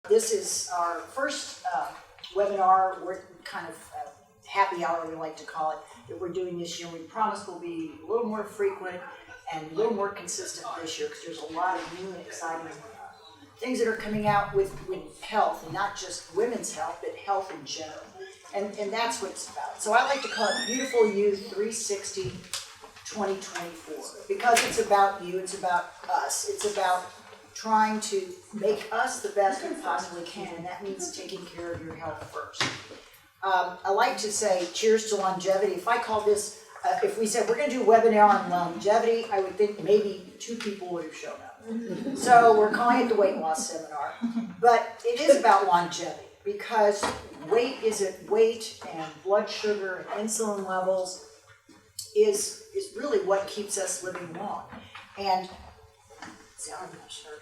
This is our first webinar. We're kind of happy hour, we like to call it, that we're doing this year. We promise we'll be a little more frequent and a little more consistent this year because there's a lot of new and exciting things that are coming out with health, and not just women's health, but health in general. And that's what it's about. So I like to call it Beautiful You 360 2024 because it's about you, it's about us, it's about trying to make us the best we possibly can, and that means taking care of your health first. I like to say cheers to longevity. If I call this, if we said we're going to do a webinar on longevity, I would think maybe 2 people would have shown up. So we're calling it the weight loss seminar, but it is about longevity because weight and blood sugar and insulin levels is really what keeps us living long. And I'm not sure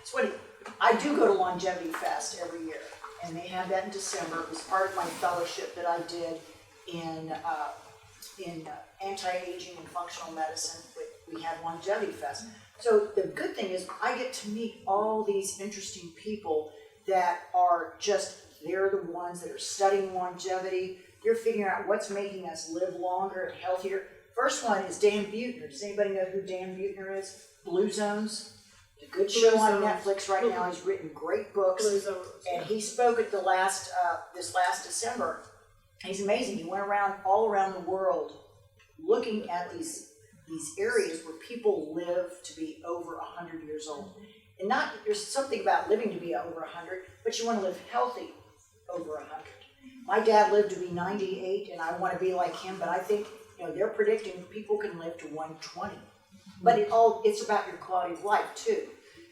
it's what I do go to Longevity Fest every year, and they have that in December. It was part of my fellowship that I did in anti-aging and functional medicine. We had Longevity Fest. So the good thing is I get to meet all these interesting people that are they're the ones that are studying longevity. They're figuring out what's making us live longer and healthier. First one is Dan Buettner. Does anybody know who Dan Buettner is? Blue Zones. A good show on Netflix right now. He's written great books. And he spoke at this last December. He's amazing. He went all around the world looking at these areas where people live to be over 100 years old. And there's something about living to be over 100, but you want to live healthy over 100. My dad lived to be 98, and I want to be like him, but I think they're predicting people can live to 120. But it's about your quality of life too.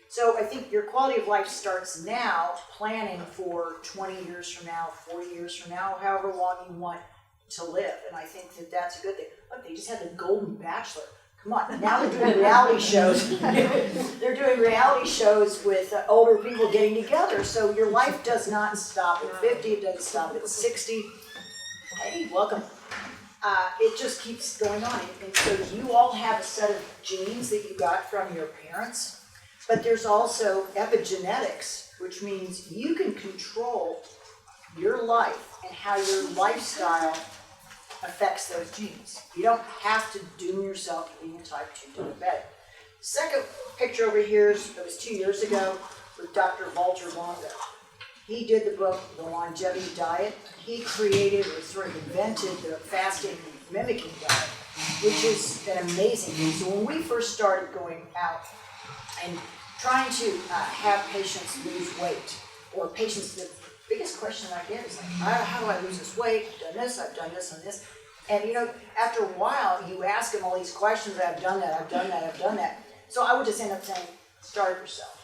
So I think your quality of life starts now, planning for 20 years from now, 40 years from now, however long you want to live. And I think that that's a good thing. Look, they just had the Golden Bachelor. Come on, now they're doing reality shows. They're doing reality shows with older people getting together. So your life does not stop at 50, it doesn't stop at 60. Hey, welcome. It just keeps going on. And so you all have a set of genes that you got from your parents, but there's also epigenetics, which means you can control your life and how your lifestyle affects those genes. You don't have to doom yourself to being a type 2 diabetic. Second picture over here it was 2 years ago with Dr. Walter Longo. He did the book, The Longevity Diet. He created or sort of invented the fast-mimicking diet, which is an amazing thing. So when we first started going out and trying to have patients lose weight, or patients, the biggest question I get is like, how do I lose this weight? I've done this, and this. And after a while, you ask them all these questions, I've done that. So I would just end up saying, start yourself.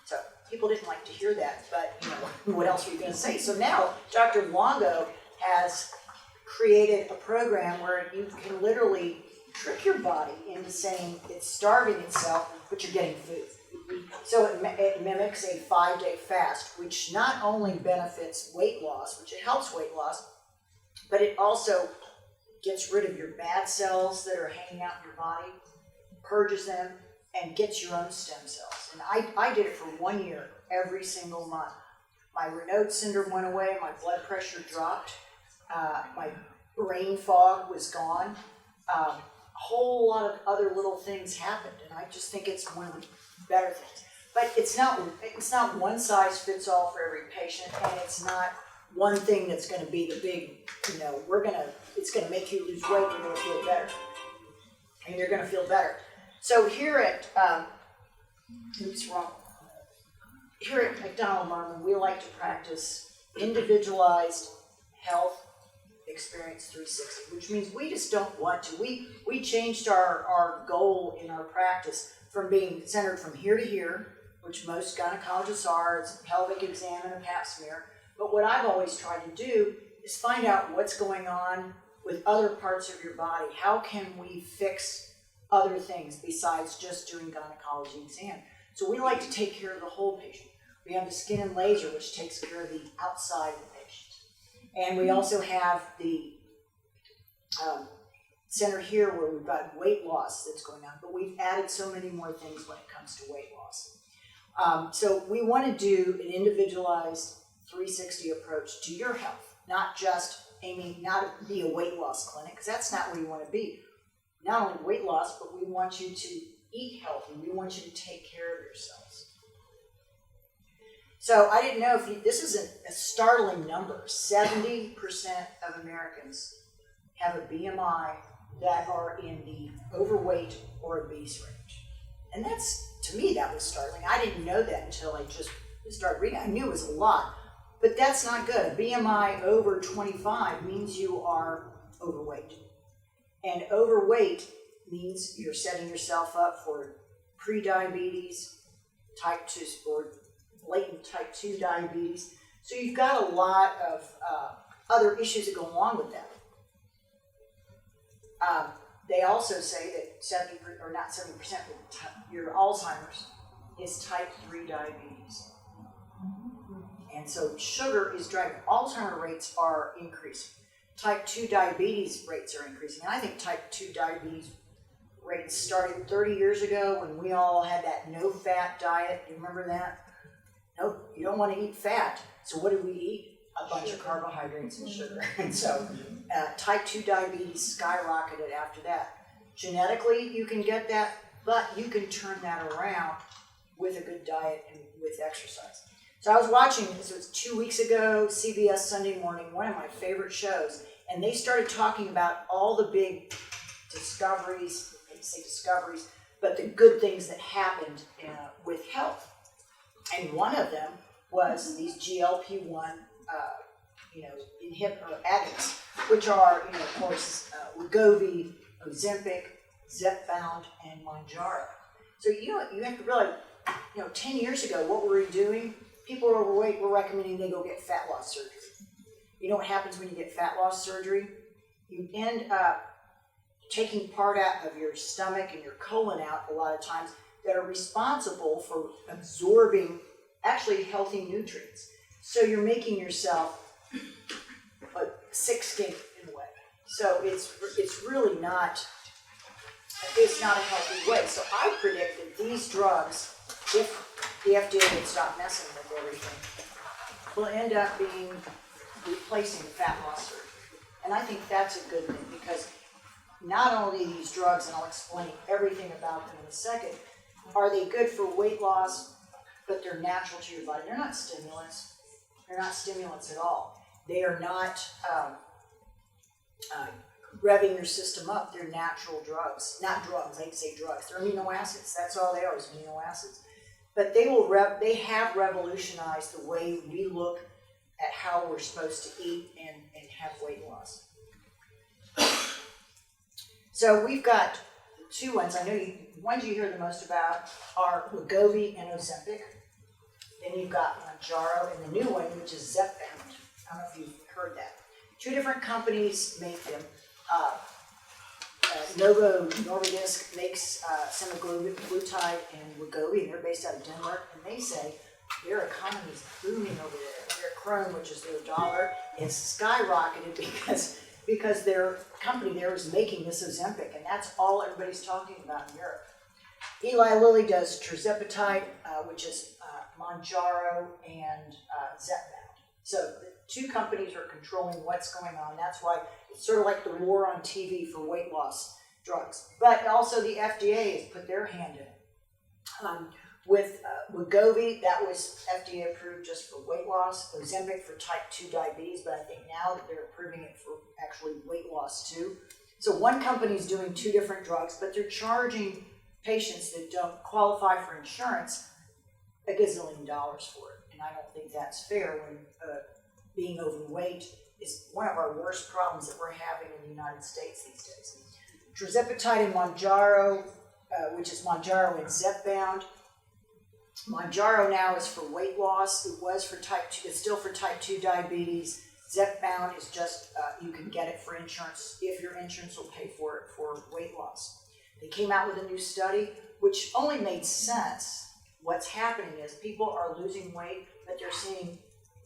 So people didn't like to hear that, but what else were you going to say? So now Dr. Longo has created a program where you can literally trick your body into saying it's starving itself, but you're getting food. So it mimics a 5-day fast, which not only benefits weight loss, which it helps weight loss, but it also gets rid of your bad cells that are hanging out in your body, purges them, and gets your own stem cells. And I did it for 1 year, every single month. My Raynaud's syndrome went away, my blood pressure dropped, my brain fog was gone. A whole lot of other little things happened, and I just think it's one of the better things. But it's not one size fits all for every patient, and it's not one thing that's going to be the big, it's going to make you lose weight, you're going to feel better. And you're going to feel better. So here at McDonald Merman, we like to practice individualized health experience 360, which means we just don't want to. We changed our goal in our practice from being centered from here to here, which most gynecologists are. It's a pelvic exam and a pap smear. But what I've always tried to do is find out what's going on with other parts of your body. How can we fix other things besides just doing gynecology exam? So we like to take care of the whole patient. We have the skin and laser, which takes care of the outside of the patient. And we also have the center here where we've got weight loss that's going on, but we've added so many more things when it comes to weight loss. So we want to do an individualized 360 approach to your health, not just aiming, not be a weight loss clinic, because that's not where you want to be. Not only weight loss, but we want you to eat healthy. We want you to take care of yourselves. So I didn't know if this is a startling number. 70% of Americans have a BMI that are in the overweight or obese range. And that's, to me, that was startling. I didn't know that until I just started reading. I knew it was a lot, but that's not good. A BMI over 25 means you are overweight. And overweight means you're setting yourself up for pre-diabetes, type 2, or latent type 2 diabetes. So you've got a lot of other issues that go along with that. They also say that 70%, or not 70%, but your Alzheimer's is type 3 diabetes. And so sugar is driving. Alzheimer's rates are increasing. Type 2 diabetes rates are increasing. And I think type 2 diabetes rates started 30 years ago when we all had that no-fat diet. Do you remember that? No, you don't want to eat fat. So what did we eat? A bunch of carbohydrates and sugar. And so type 2 diabetes skyrocketed after that. Genetically, you can get that, but you can turn that around with a good diet and with exercise. So I was watching, this was 2 weeks ago, CBS Sunday Morning, one of my favorite shows, and they started talking about all the big discoveries, I hate to say discoveries, but the good things that happened with health. And one of them was these GLP-1 agonists, which are, of course, Wegovy, Ozempic, Zepbound, and Mounjaro. So you have to realize, 10 years ago, what were we doing? People are overweight, we're recommending they go get fat loss surgery. You know what happens when you get fat loss surgery? You end up taking part out of your stomach and your colon out a lot of times that are responsible for absorbing actually healthy nutrients. So you're making yourself sick skin in a way. So it's really not, it's not a healthy way. So I predict that these drugs, if the FDA would stop messing with everything, will end up being replacing fat loss surgery. And I think that's a good thing, because not only these drugs, and I'll explain everything about them in a second, are they good for weight loss, but they're natural to your body. They're not stimulants. They're not stimulants at all. They are not revving your system up. They're natural drugs. Not drugs, I hate to say drugs. They're amino acids. That's all they are, is amino acids. But they have revolutionized the way we look at how we're supposed to eat and have weight loss. So we've got two ones. I know the ones you hear the most about are Wegovy and Ozempic. Then you've got Mounjaro, and the new one, which is Zepbound. I don't know if you've heard that. Two different companies make them. Novo Nordisk makes semaglutide and Wegovy, and they're based out of Denmark, and they say their economy is booming over there. Their krone, which is their dollar, is skyrocketed because their company there is making this Ozempic, and that's all everybody's talking about in Europe. Eli Lilly does tirzepatide, which is Mounjaro and Zepbound. So the two companies are controlling what's going on. That's why it's sort of like the war on TV for weight loss drugs. But also the FDA has put their hand in it. With Wegovy, that was FDA approved just for weight loss. Ozempic for type 2 diabetes, but I think now that they're approving it for actually weight loss too. So one company's doing two different drugs, but they're charging patients that don't qualify for insurance $1 gazillion for it. And I don't think that's fair when being overweight is one of our worst problems that we're having in the United States these days. Tirzepatide and Mounjaro, which is Mounjaro and Zepbound. Mounjaro now is for weight loss. It was for type 2, it's still for type 2 diabetes. Zepbound is just, you can get it for insurance if your insurance will pay for it for weight loss. They came out with a new study, which only made sense. What's happening is people are losing weight, but they're seeing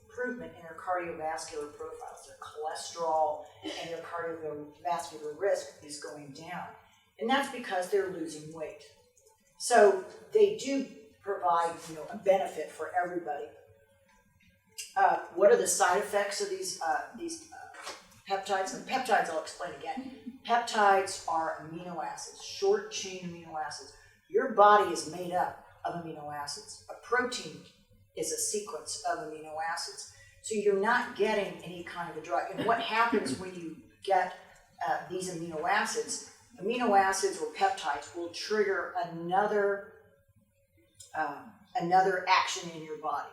improvement in their cardiovascular profiles. Their cholesterol and their cardiovascular risk is going down. And that's because they're losing weight. So they do provide, a benefit for everybody. What are the side effects of these peptides? And peptides, I'll explain again. Peptides are amino acids, short chain amino acids. Your body is made up of amino acids. A protein is a sequence of amino acids. So you're not getting any kind of a drug. And what happens when you get these amino acids or peptides will trigger another action in your body.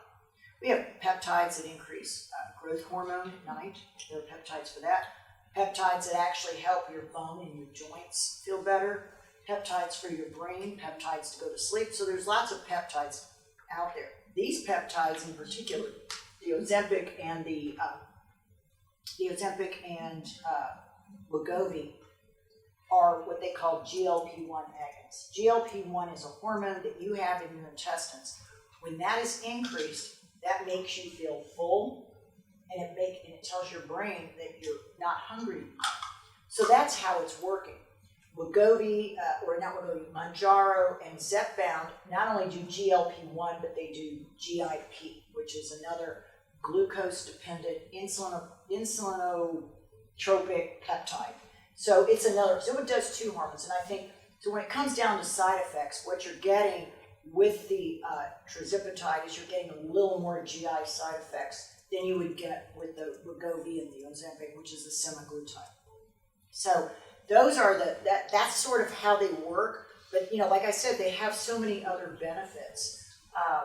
We have peptides that increase growth hormone at night. There are peptides for that. Peptides that actually help your bone and your joints feel better. Peptides for your brain, peptides to go to sleep. So there's lots of peptides out there. These peptides in particular, the Ozempic and Wegovy, are what they call GLP-1 agonists. GLP-1 is a hormone that you have in your intestines. When that is increased, that makes you feel full, and it tells your brain that you're not hungry. So that's how it's working. Wegovy, Mounjaro and Zepbound not only do GLP-1, but they do GIP, which is another glucose-dependent insulinotropic peptide. So it does two hormones. And I think, so when it comes down to side effects, what you're getting with the tirzepatide is you're getting a little more GI side effects than you would get with the Wegovy and the Ozempic, which is the semaglutide. So those are that's sort of how they work. But, like I said, they have so many other benefits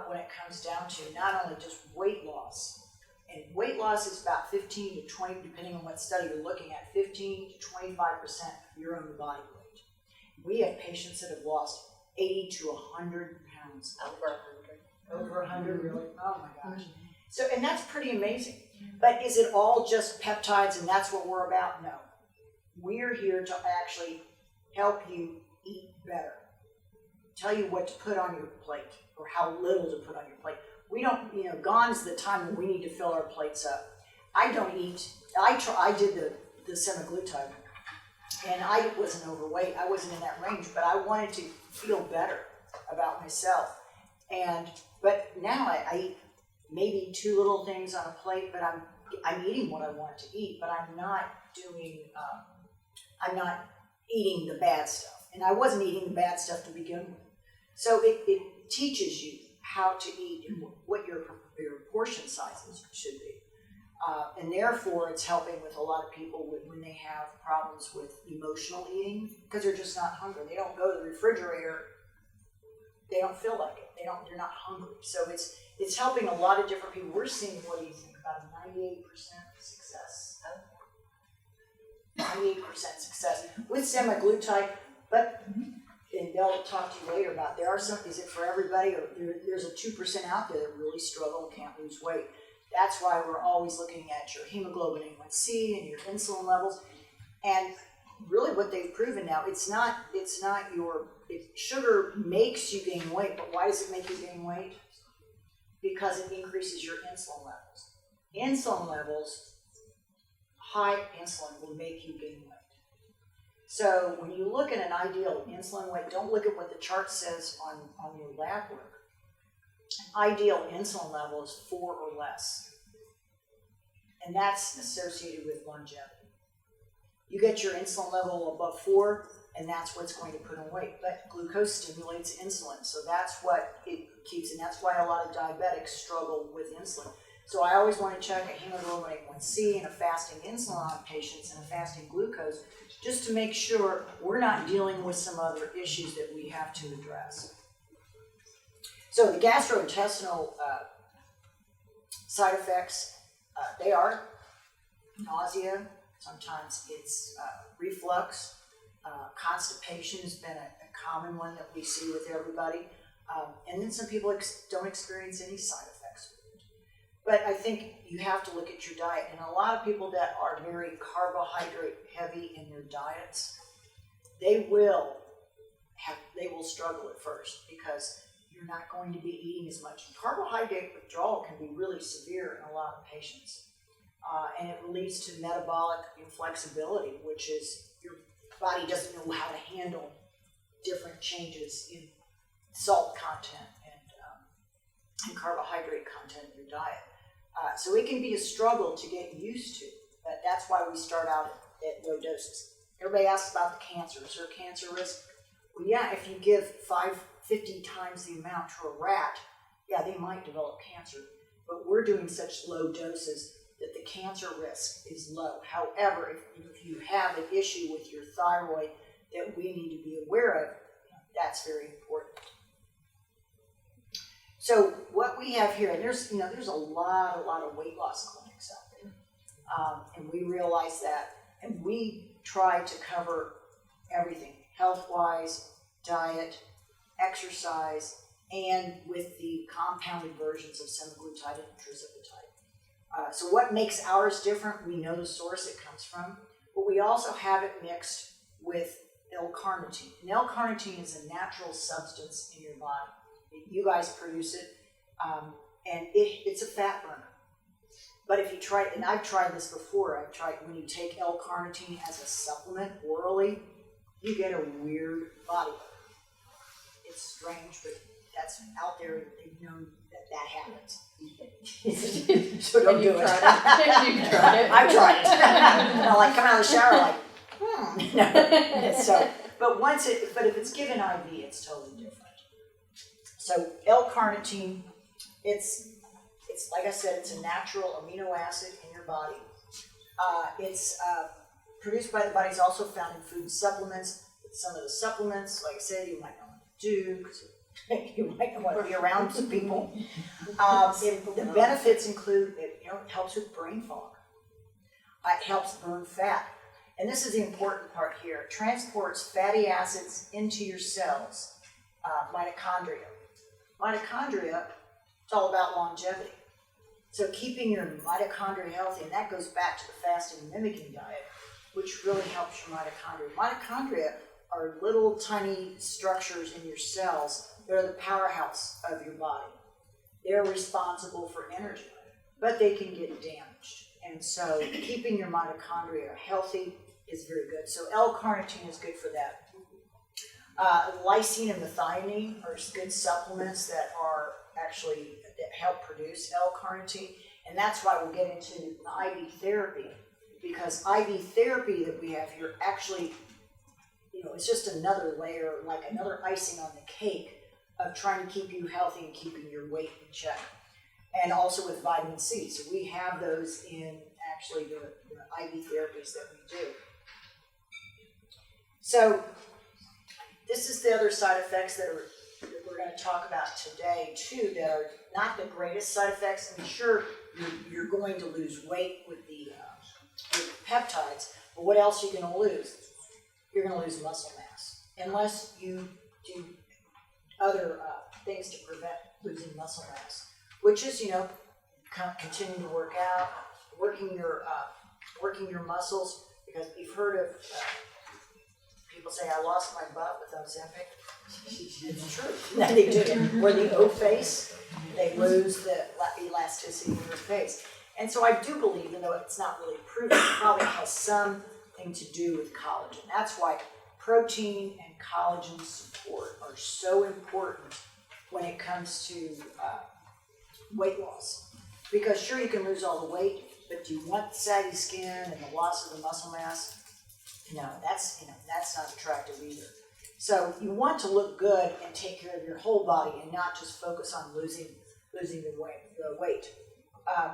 when it comes down to not only just weight loss. And weight loss is about 15 to 20, depending on what study you're looking at, 15 to 25% of your own body weight. We have patients that have lost 80 to 100 pounds. Over 100, really? Oh my gosh. So, and that's pretty amazing. But is it all just peptides and that's what we're about? No. We're here to actually help you eat better. Tell you what to put on your plate or how little to put on your plate. We don't, gone is the time when we need to fill our plates up. I don't eat, I did the semaglutide, and I wasn't overweight, I wasn't in that range, but I wanted to feel better about myself. But now I eat maybe two little things on a plate, but I'm eating what I want to eat, but I'm not eating the bad stuff. And I wasn't eating the bad stuff to begin with. So it teaches you how to eat and what your portion sizes should be. And therefore, it's helping with a lot of people when they have problems with emotional eating because they're just not hungry. They don't go to the refrigerator. They don't feel like it. They're not hungry. So it's helping a lot of different people. We're seeing, what do you think, about 98% success. 98% success with semaglutide, but and they'll talk to you later about there are some, is it for everybody, or there's a 2% out there that really struggle and can't lose weight. That's why we're always looking at your hemoglobin A1C and your insulin levels. And really what they've proven now, sugar makes you gain weight, but why does it make you gain weight? Because it increases your insulin levels. Insulin levels, high insulin will make you gain weight. So when you look at an ideal insulin weight, don't look at what the chart says on your lab work. An ideal insulin level is 4 or less. And that's associated with longevity. You get your insulin level above 4, and that's what's going to put on weight. But glucose stimulates insulin, so that's what it keeps, and that's why a lot of diabetics struggle with insulin. So I always want to check a hemoglobin A1C and a fasting insulin on patients and a fasting glucose, just to make sure we're not dealing with some other issues that we have to address. So the gastrointestinal side effects, they are nausea, sometimes it's reflux, constipation has been a common one that we see with everybody, and then some people don't experience any side effects. But I think you have to look at your diet, and a lot of people that are very carbohydrate heavy in their diets, they will struggle at first because you're not going to be eating as much. Carbohydrate withdrawal can be really severe in a lot of patients, and it leads to metabolic inflexibility, which is your body doesn't know how to handle different changes in salt content and and carbohydrate content in your diet. So it can be a struggle to get used to, but that's why we start out at low doses. Everybody asks about the cancer. Is there cancer risk? Well, yeah, if you give 50 times the amount to a rat, yeah, they might develop cancer. But we're doing such low doses that the cancer risk is low. However, if you have an issue with your thyroid that we need to be aware of, that's very important. So what we have here, and there's a lot of weight loss clinics out there, and we realize that, and we try to cover everything, health-wise, diet, exercise, and with the compounded versions of semaglutide and tirzepatide. So what makes ours different? We know the source it comes from, but we also have it mixed with L-carnitine. And L-carnitine is a natural substance in your body. You guys produce it, and it's a fat burner. But if you try, and I've tried this before, when you take L-carnitine as a supplement orally, you get a weird body odor. It's strange, but that's out there. They've known that happens. So don't do it. You've tried it. I've tried it. I like come out of the shower like, No. So, but if it's given IV, it's totally different. So L-carnitine, it's like I said, it's a natural amino acid in your body. It's produced by the body. It's also found in food and supplements. Some of the supplements, like I said, you might not want to do because you might not want to be around some people. The benefits include it helps with brain fog. It helps burn fat. And this is the important part here. It transports fatty acids into your cells, mitochondria. Mitochondria, it's all about longevity. So keeping your mitochondria healthy, and that goes back to the fasting mimicking diet, which really helps your mitochondria. Mitochondria are little tiny structures in your cells. They're the powerhouse of your body. They're responsible for energy, but they can get damaged. And so keeping your mitochondria healthy is very good. So L-carnitine is good for that. Lysine and methionine are good supplements that help produce L-carnitine, and that's why we'll get into the IV therapy, because IV therapy that we have here actually, it's just another layer, like another icing on the cake of trying to keep you healthy and keeping your weight in check. And also with vitamin C. So we have those in actually the IV therapies that we do. So this is the other side effects that we're going to talk about today too, that are not the greatest side effects. I'm sure you're going to lose weight with the peptides, but what else are you going to lose? You're going to lose muscle mass, unless you do other things to prevent losing muscle mass, which is, continuing to work out, working your muscles, because you've heard of people say, I lost my butt with Ozempic. It's true. No, they do. Or the O-face, they lose the elasticity in their face. And so I do believe, even though it's not really proven, it probably has something to do with collagen. That's why protein and collagen support are so important when it comes to weight loss. Because sure, you can lose all the weight, but do you want the saggy skin and the loss of the muscle mass? No, that's not attractive either. So you want to look good and take care of your whole body and not just focus on losing the weight.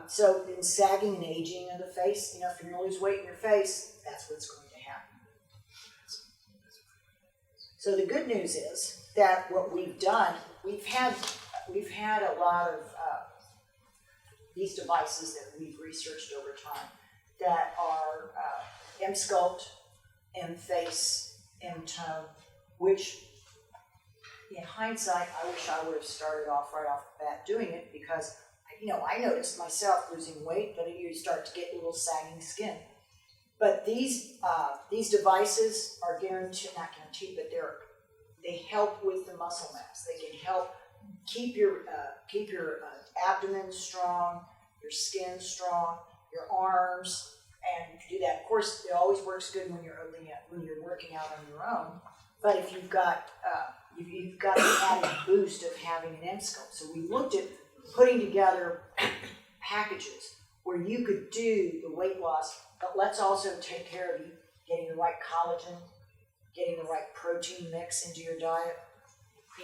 So in sagging and aging of the face, if you're going to lose weight in your face, that's what's going to happen. So the good news is that what we've done, we've had a lot of these devices that we've researched over time that are M-Sculpt, M-Face, M-Tone, which in hindsight, I wish I would have started off right off the bat doing it, because I noticed myself losing weight, but you start to get a little sagging skin. But these devices are not guaranteed, but they help with the muscle mass. They can help keep your abdomen strong, your skin strong, your arms, and do that. Of course, it always works good when you're working out on your own. But if you've got the added boost of having an M-Sculpt. So we looked at putting together packages where you could do the weight loss, but let's also take care of you getting the right collagen, getting the right protein mix into your diet,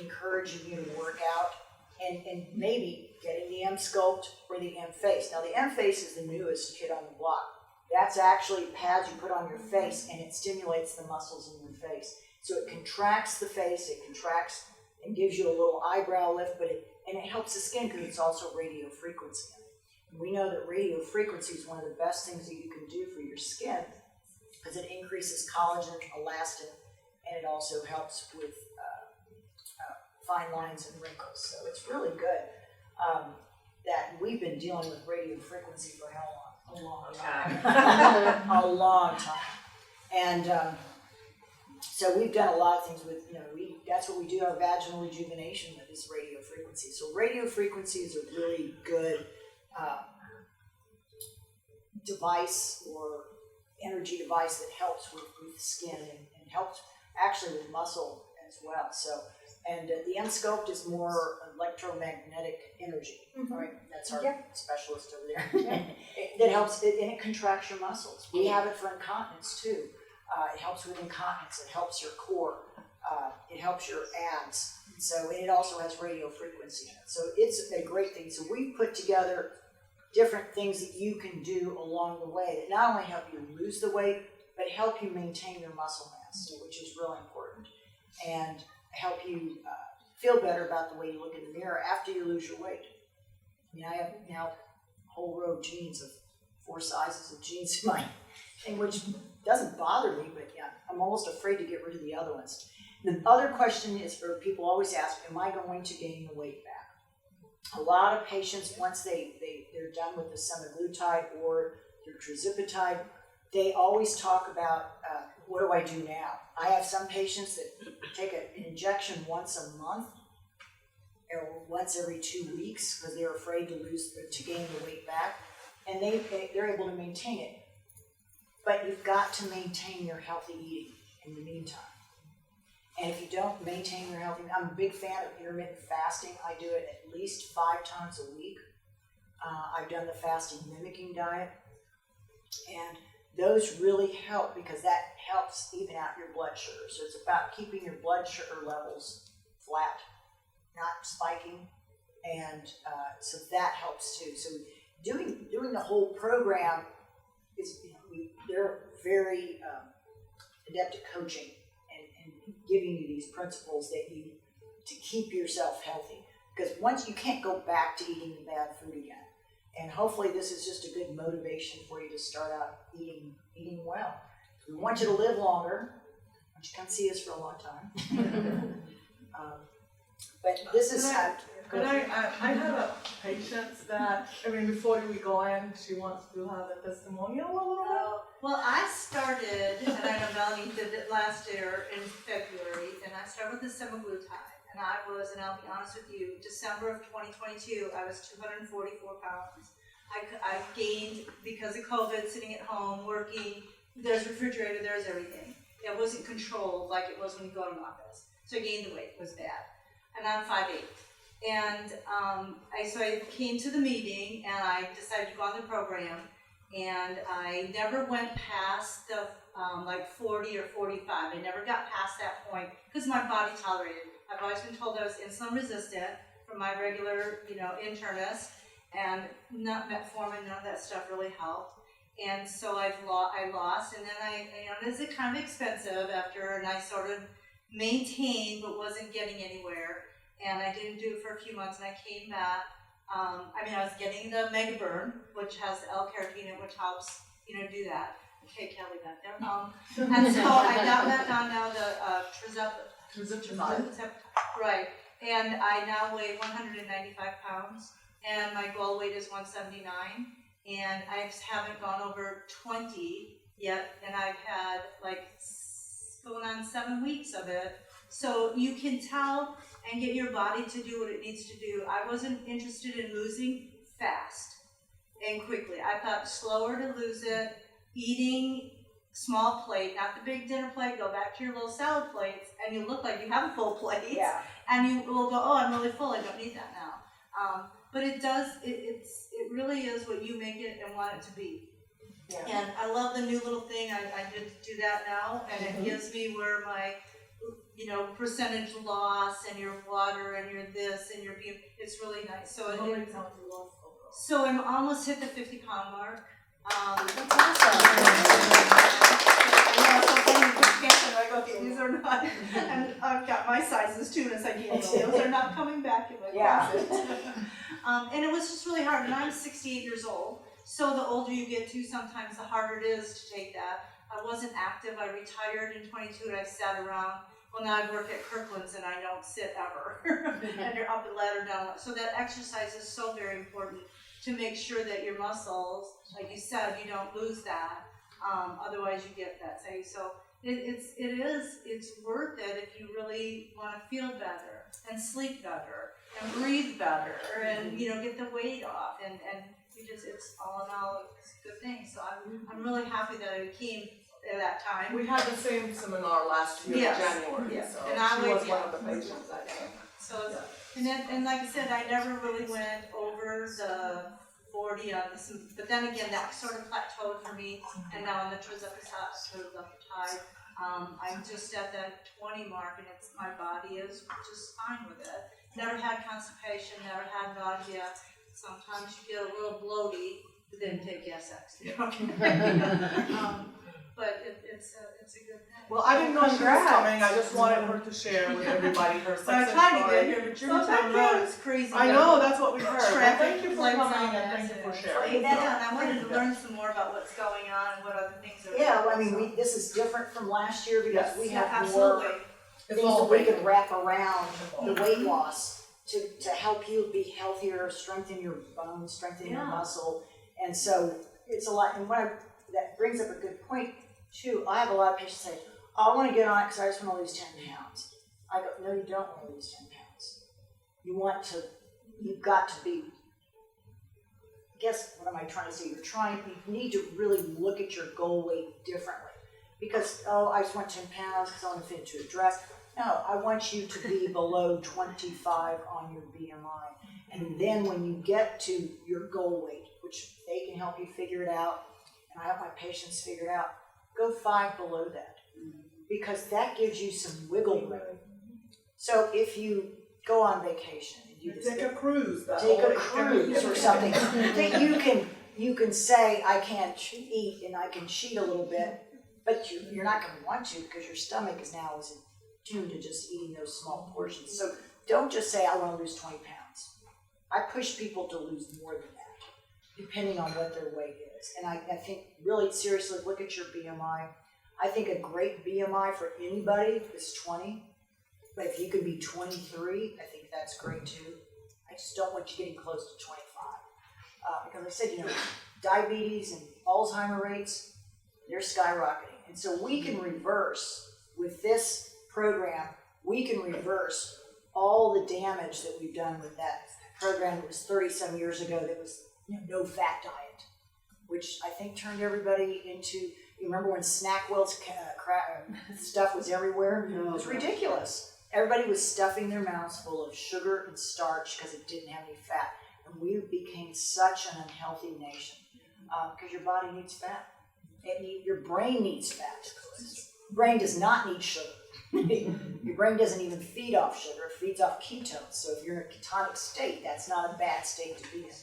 encouraging you to work out, and maybe getting the M-Sculpt or the M-Face. Now the M-Face is the newest kid on the block. That's actually pads you put on your face, and it stimulates the muscles in your face. So it contracts the face, it contracts and gives you a little eyebrow lift, but it helps the skin because it's also radio frequency. And we know that radio frequency is one of the best things that you can do for your skin because it increases collagen, elastin, and it also helps with fine lines and wrinkles. So it's really good that we've been dealing with radio frequency for how long? A long time. A long time. And so we've done a lot of things with, that's what we do, our vaginal rejuvenation with is radio frequency. So radio frequency is a really good device or energy device that helps with skin and helps actually with muscle as well. So, and the M-Sculpt is more electromagnetic energy, right? That's our specialist over there. That helps, and it contracts your muscles. We have it for incontinence too. It helps with incontinence. It helps your core. It helps your abs. So, and it also has radio frequency in it. So it's a great thing. So we put together different things that you can do along the way that not only help you lose the weight, but help you maintain your muscle mass, which is really important, and help you feel better about the way you look in the mirror after you lose your weight. I mean, I have now a whole row of jeans of 4 sizes of jeans in my thing, which doesn't bother me, but yeah, I'm almost afraid to get rid of the other ones. The other question is, or people always ask, am I going to gain the weight back? A lot of patients, once they're done with the semaglutide or their tirzepatide, they always talk about, what do I do now? I have some patients that take an injection once a month or once every 2 weeks because they're afraid to gain the weight back, and they're able to maintain it. But you've got to maintain your healthy eating in the meantime. And if you don't maintain your healthy, I'm a big fan of intermittent fasting. I do it at least 5 times a week. I've done the fast-mimicking diet, and those really help because that helps even out your blood sugar. So it's about keeping your blood sugar levels flat, not spiking, and so that helps too. So doing the whole program is, they're very adept at coaching and giving you these principles that to keep yourself healthy. Because once you can't go back to eating the bad food again. And hopefully this is just a good motivation for you to start out eating well. We want you to live longer. I want you to come see us for a long time. But this is... I have a patient that, before we go in, she wants to have a testimonial a little bit. Well, I started, and I know Melanie did it last year in February, and I started with the semaglutide. And I'll be honest with you, December of 2022, I was 244 pounds. I gained, because of COVID, sitting at home, working, there's refrigerator, there's everything. It wasn't controlled like it was when you go to an office. So I gained the weight, it was bad. And I'm 5'8". And so I came to the meeting, and I decided to go on the program, and I never went past the 40 or 45. I never got past that point because my body tolerated it. I've always been told I was insulin resistant from my regular, internist, and not metformin, none of that stuff really helped. And so I lost, and then it was kind of expensive and I sort of maintained but wasn't getting anywhere. And I didn't do it for a few months, and I came back. I was getting the Mega Burn, which has the L-carnitine, which helps, do that. Okay, Kelly back there. And so I got back on now the tirzepatide. Right. And I now weigh 195 pounds, and my goal weight is 179. And I haven't gone over 20 yet, and I've had going on 7 weeks of it. So you can tell and get your body to do what it needs to do. I wasn't interested in losing fast and quickly. I thought slower to lose it, eating small plate, not the big dinner plate, go back to your little salad plates, and you look like you have a full plate. Yeah. And you will go, oh, I'm really full, I don't need that now. But it really is what you make it and want it to be. Yeah. And I love the new little thing, I did do that now, and it gives me where my, percentage loss and your water and your this and your beef, it's really nice. So How many pounds you lost overall? so I'm almost hit the 50-pound mark. That's awesome. I go, okay, these are not, and I've got my sizes too, and it's like, those are not coming back in my closet. And it was just really hard, and I'm 68 years old, so the older you get too, sometimes the harder it is to take that. I wasn't active, I retired in 22 and I sat around. Well, now I work at Kirkland's and I don't sit ever. And you're up and ladder down. So that exercise is so very important to make sure that your muscles, like you said, you don't lose that. Otherwise you get that say. So it's worth it if you really want to feel better and sleep better and breathe better and get the weight off and it's all in all it's a good thing. So I'm really happy that I came at that time. We had the same seminar last year Yes. in January, Yes. so And I she was was- one of the patients that day. So and like I said, I never really went over the 40 on this, but then again that sort of plateaued for me, and now on the tirzepatide, I'm just at that 20 mark, and my body is just fine with it. Never had constipation, never had nausea. Sometimes you get a little bloaty, but then take SX. But it's a good thing. Well, I didn't know she was coming, I just wanted her to share with everybody her So I'm success trying to get story. here, but Germantown Road is crazy. I know, that's what we heard. Well, Traffic thank you for lights coming on and thank you for sharing. And I wanted to learn some more about what's going on and what other things are. Yeah, well, I mean, this is different from last year because Yes. we Yeah, have more absolutely. things that we can wrap around the weight loss to help you be healthier, strengthen your bones, strengthen your muscle. And so it's a lot. And that brings up a good point too. I have a lot of patients say, I want to get on it because I just want to lose 10 pounds. I go, no, you don't want to lose 10 pounds. You've got to be, I guess, what am I trying to say? You need to really look at your goal weight differently. Because, I just want 10 pounds because I want to fit into a dress. No, I want you to be below 25 on your BMI. And then when you get to your goal weight, which they can help you figure it out, and I help my patients figure it out, go 5 below that. Because that gives you some wiggle room. So if you go on vacation and you Take a cruise. take a cruise or something, that you can say, I can't eat and I can cheat a little bit, but you're not going to want to because your stomach is now tuned to just eating those small portions. So don't just say, I want to lose 20 pounds. I push people to lose more than that, depending on what their weight is. And I think really seriously, look at your BMI. I think a great BMI for anybody is 20. But if you could be 23, I think that's great too. I just don't want you getting close to 25. Because I said, diabetes and Alzheimer rates, they're skyrocketing. And so we can reverse, with this program, we can reverse all the damage that we've done with that program that was 30-some years ago that was no fat diet, which I think turned everybody into, you remember when SnackWell's stuff was everywhere? It was ridiculous. Everybody was stuffing their mouths full of sugar and starch because it didn't have any fat. And we became such an unhealthy nation because your body needs fat. Your brain needs fat. Your brain does not need sugar. Your brain doesn't even feed off sugar. It feeds off ketones. So if you're in a ketonic state, that's not a bad state to be in.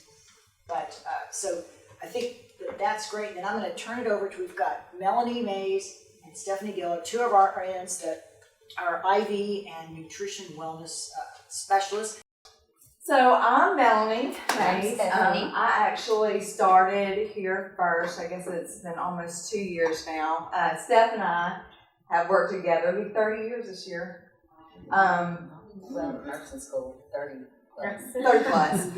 But so I think that's great. And then I'm going to turn it over to, we've got Melanie Mays and Stephanie Giller, two of our friends that are IV and nutrition wellness specialists. So I'm Melanie Mays. Stephanie. I actually started here first. I guess it's been almost 2 years now. Steph and I have worked together. It'll be 30 years this year. Well, nursing school, 30 plus.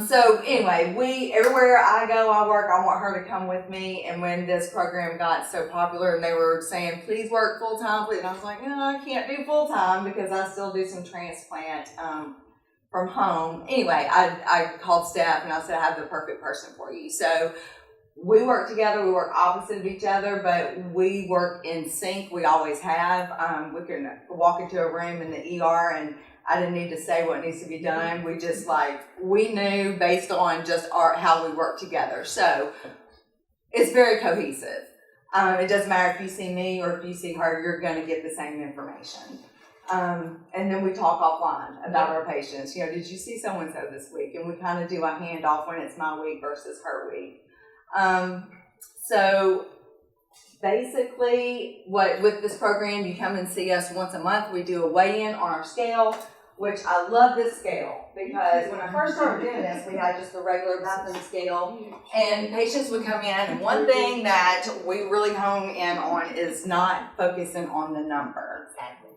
So anyway, everywhere I go, I work, I want her to come with me. And when this program got so popular and they were saying, please work full time, please. And I was like, no, I can't do full time because I still do some transplant from home. Anyway, I called Steph and I said, I have the perfect person for you. So we work together, we work opposite of each other, but we work in sync. We always have. We can walk into a room in the ER and I didn't need to say what needs to be done. We just we knew based on just how we work together. So it's very cohesive. It doesn't matter if you see me or if you see her, you're going to get the same information. And then we talk offline about our patients. Did you see so-and-so this week? And we kind of do a handoff when it's my week versus her week. So basically with this program, you come and see us once a month. We do a weigh-in on our scale, which I love this scale because when I first started doing this, we had just the regular bathroom scale and patients would come in, and one thing that we really hone in on is not focusing on the number.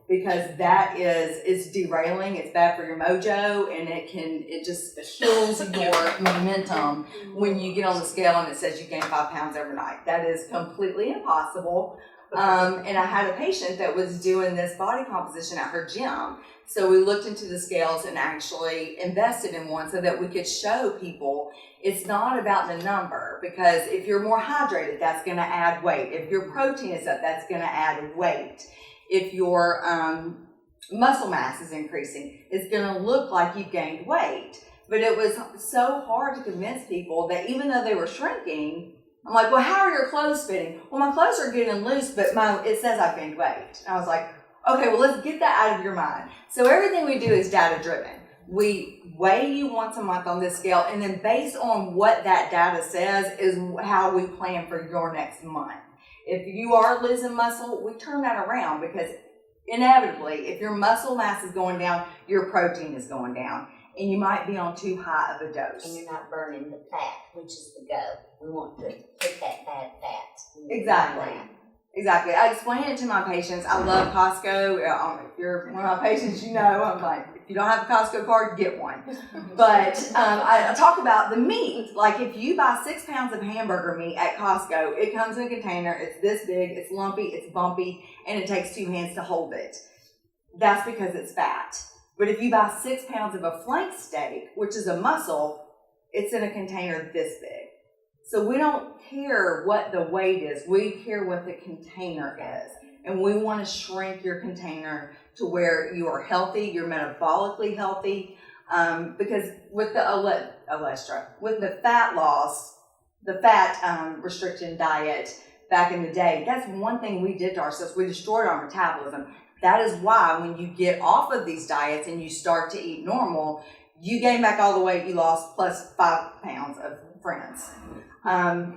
Because that is derailing. It's bad for your mojo, and it just kills your momentum when you get on the scale and it says you gained 5 pounds overnight. That is completely impossible. And I had a patient that was doing this body composition at her gym. So we looked into the scales and actually invested in one so that we could show people it's not about the number, because if you're more hydrated, that's going to add weight. If your protein is up, that's going to add weight. If your muscle mass is increasing, it's going to look like you gained weight. But it was so hard to convince people that even though they were shrinking, I'm like, well, how are your clothes fitting? Well, my clothes are getting loose, but it says I've gained weight. And I was like, okay, well, let's get that out of your mind. So everything we do is data driven. We weigh you once a month on this scale, and then based on what that data says is how we plan for your next month. If you are losing muscle, we turn that around, because inevitably, if your muscle mass is going down, your protein is going down, and you might be on too high of a dose. And you're not burning the fat, which is the goal. We want to put that bad fat. Exactly. Exactly. I explain it to my patients. I love Costco. If you're one of my patients, I'm like, if you don't have a Costco card, get one. But I talk about the meat. Like if you buy 6 pounds of hamburger meat at Costco, it comes in a container. It's this big. It's lumpy. It's bumpy. And it takes 2 hands to hold it. That's because it's fat. But if you buy 6 pounds of a flank steak, which is a muscle, it's in a container this big. So we don't care what the weight is. We care what the container is. And we want to shrink your container to where you are healthy, you're metabolically healthy. Because with the with the fat loss, the fat restriction diet back in the day, that's one thing we did to ourselves. We destroyed our metabolism. That is why when you get off of these diets and you start to eat normal, you gain back all the weight you lost plus 5 pounds of friends.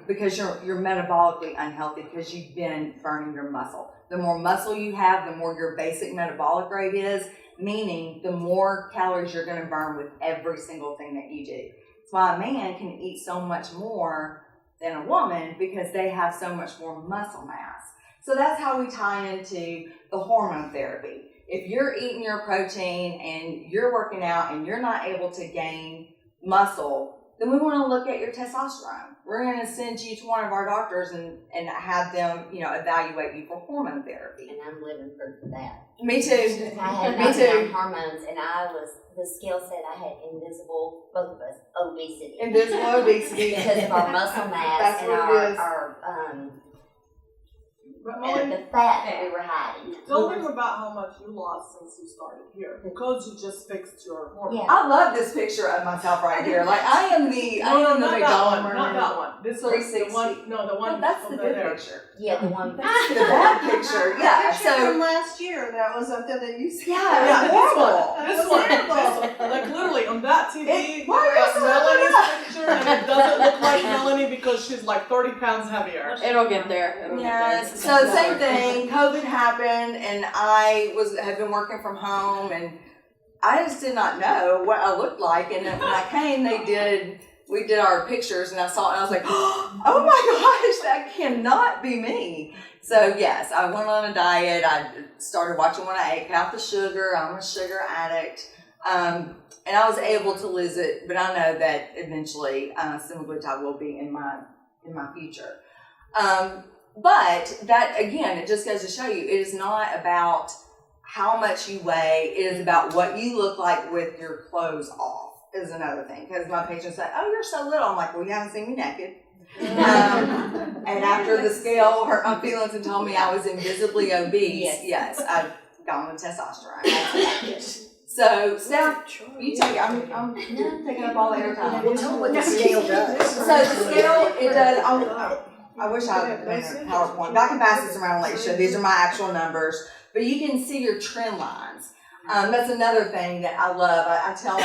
Because you're metabolically unhealthy because you've been burning your muscle. The more muscle you have, the more your basic metabolic rate is, meaning the more calories you're going to burn with every single thing that you do. That's why a man can eat so much more than a woman, because they have so much more muscle mass. So that's how we tie into the hormone therapy. If you're eating your protein and you're working out and you're not able to gain muscle, then we want to look at your testosterone. We're going to send you to one of our doctors and have them, evaluate you for hormone therapy. And I'm living proof of that. Me too. I had Me too. hormones, and the scale said I had invisible, both of us, obesity. Invisible obesity. Because of our muscle mass That's and what it is. and the fat that we were hiding. Tell them about how much you lost since you started here, because you just fixed your hormones. Yeah. I love this picture of myself right here. Like I am the Not McDonald's. that one. This 360. one. The one That's the over good there. picture. Yeah, the one. The bad picture. Yeah. Picture from So last year that was up there that you said. yeah, Yeah, it's horrible. This one, like literally on that TV, Why are you so Melanie's picture, and it doesn't look like Melanie because she's like 30 pounds heavier. It'll get there. Yes. So same thing. COVID happened, and I had been working from home, and I just did not know what I looked like. And then when I came, we did our pictures, and I saw it, and I was like, oh my gosh, that cannot be me. So yes, I went on a diet. I started watching what I ate, cut out the sugar. I'm a sugar addict. And I was able to lose it, but I know that eventually semaglutide will be in my future. But that, again, it just goes to show you, it is not about how much you weigh. It is about what you look like with your clothes off, is another thing. Because my patients say, oh, you're so little. I'm like, well, you haven't seen me naked. And after the scale hurt my feelings and told me I was invisibly obese, yes, I've gone on testosterone. So, Steph, you take, I'm taking up all the airtime. Well, tell them what the scale does. So the scale, it does, I wish I had made a PowerPoint, but I can pass this around and let you show. These are my actual numbers, but you can see your trend lines. That's another thing that I love. I tell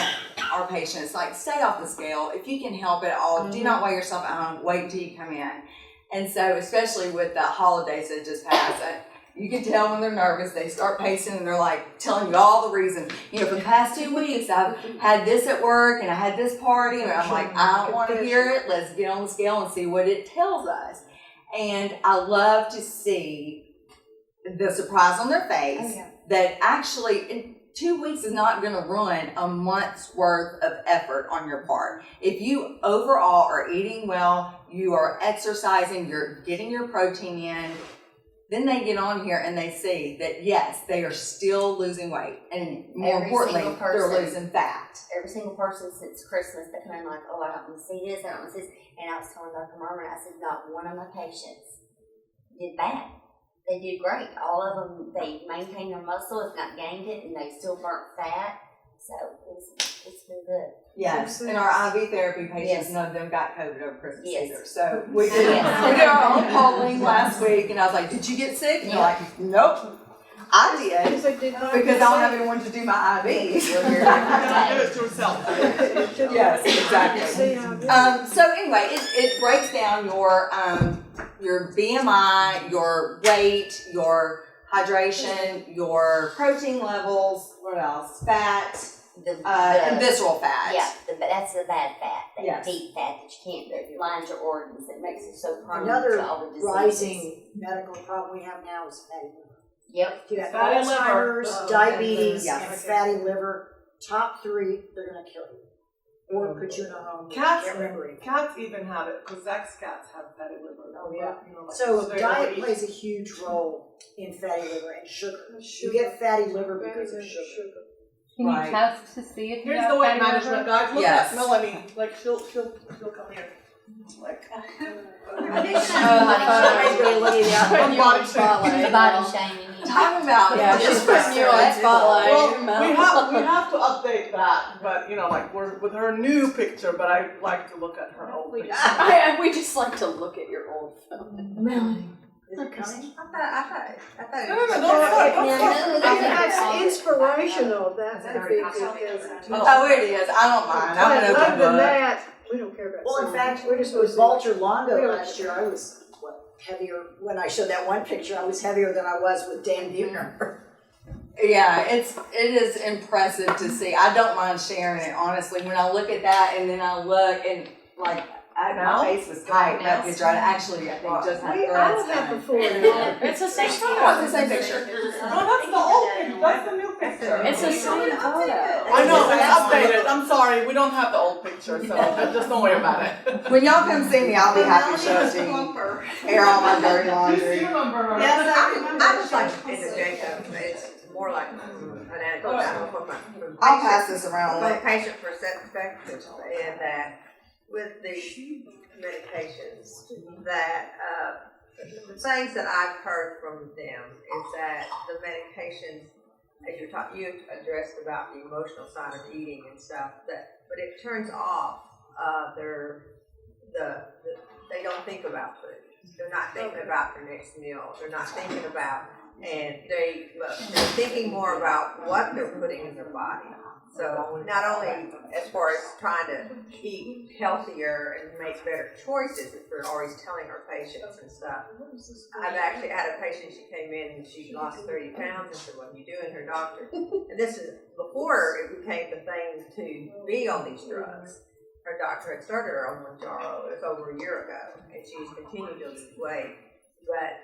our patients, like, stay off the scale. If you can help it all, do not weigh yourself at home. Wait until you come in. And so, especially with the holidays that just passed, you can tell when they're nervous. They start pacing and they're like telling you all the reasons. You know, for the past 2 weeks, I've had this at work and I had this party, and I'm like, I don't want to hear it. Let's get on the scale and see what it tells us. And I love to see the surprise on their face that actually in 2 weeks is not going to ruin a month's worth of effort on your part. If you overall are eating well, you are exercising, you're getting your protein in, then they get on here and they see that, yes, they are still losing weight. And more importantly, they're losing fat. Every single person since Christmas that come in like, oh, I don't want to see this, I don't want to see this. And I was telling Dr. Merman, I said, not one of my patients did bad. They did great. All of them, they maintained their muscle, if not gained it, and they still burnt fat. So it's been good. Yes, and our IV therapy patients, Yes. none of them got COVID over Christmas Yes. either. So we did, Yes. we did our own polling last week, and I was like, did you get sick? And they're like, nope. I did, because I don't have anyone to do my IVs. You cannot do it to yourself. Yes, exactly. So anyway, it breaks down your BMI, your weight, your hydration, your protein levels, what else? Fat, and visceral fat. Yeah, that's the bad fat, that Yes. deep fat that you can't, that lines your organs, that makes it so prone Another to all the diseases. rising medical problem we have now is fatty liver. Yep. You have Fatty liver. Alzheimer's, diabetes, Yes. and fatty liver. Top 3, they're going to kill you. Or put you in a home. Cats, Can't remember it. cats even have it, because Zach's cats have fatty liver. Oh, yeah. You know, like, So they diet overeat. plays a huge role in fatty liver and sugar. You get fatty liver because of sugar. Can Right. you test to see if you Here's have the weight fatty liver? management, guys. Look Yes. at Melanie. Like she'll come here. Like Body shaming. Talking about Yeah, she's putting you on the spotlight. well, we have to update that, but you know, like we're with her new picture, but I like to look at her old picture. We just like to look at your old phone. Melanie. Is it coming? I thought it No, was. don't start. That's inspirational, that's a big thing. Oh, it is. I don't mind. I'm an Other open than book. that, we don't care about. Well, in singing. fact, we're just with supposed to. Walter Longo last year, I was heavier. When I showed that one picture, I was heavier than I was with Dan Buechner. Yeah, it is impressive to see. I don't mind sharing it, honestly. When I look at that and then I look and like my face was tight in that picture. I actually, I think, just had I don't threads have done. before and after. It's the same It's photo. the same picture. No, that's the old picture. That's the new picture. It's the same photo. I know, it's updated. I'm sorry, we don't have the old picture, so just don't worry about it. When y'all come see me, I'll be happy to show it to you. Plumper. Air all my dirty You laundry. remember her? Yes, I remember. I just like to interject, it's more like an anecdote, I don't know, from I'll pass this around. from a patient perspective, and that with the medications, that, the things that I've heard from them is that the medications, as you addressed about the emotional side of eating and stuff, but it turns off, they don't think about food. They're not thinking about their next meal. They're not thinking about, and they're thinking more about what they're putting in their body. So not only as far as trying to eat healthier and make better choices, which we're always telling our patients and stuff. I've actually had a patient, she came in and she lost 30 pounds and said, what are you doing? Her doctor. And this is before it became the thing to be on these drugs. Her doctor had started her on Mounjaro, it was over a year ago, and she's continued to lose weight. But